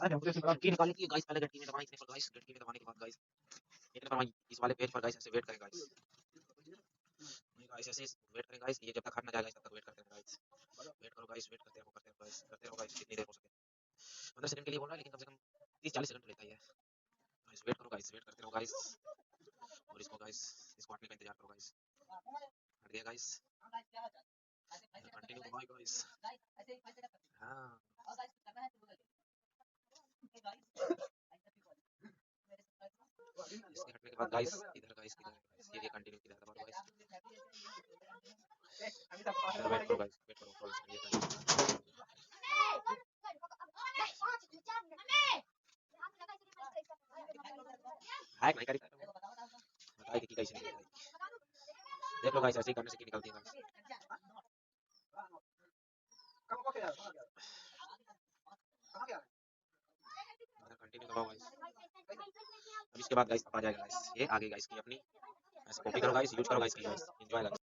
की निकालने की गाइस, पहले गेट की में दबाना इतने पर गाइस, गेट की में दबाने के बाद गाइस इतने पर वहीं इस वाले पेज पर गाइस ऐसे वेट करें गाइस। नहीं गाइस ऐसे वेट करें गाइस, ये जब तक हट ना जाए गाइस तब तक वेट करते रहो गाइस। वेट करो गाइस, वेट करते रहो गाइस जितनी देर हो सके। 15 सेकंड के लिए बोल रहा है लेकिन कम से कम 30-40 सेकंड तो लेता ही है। गाइस वेट करो गाइस, वेट करते रहो गाइस। और इसको गाइस इसको हटने का इंतजार करो गाइस। हट गया गाइस। कंटिन्यू दबाओ गाइस। हां इसके हटने के बाद गाइस इधर गाइस किधर है गाइस, ये कंटिन्यू किधर दबा दो गाइस। इधर वेट करो गाइस, वेट करो गाइस, ये गाइस हैक नहीं करी बताएगी कि कैसे निकलेगा। देख लो गाइस ऐसे ही करने से की निकलती है गाइस। कंटिन्यू दबाओ गाइस। अब इसके बाद गाइस अब आ जाएगा गाइस, ये आगे गाइस की अपनी ऐसे कॉपी करो गाइस, यूज करो गाइस की गाइस, एंजॉय गाइस।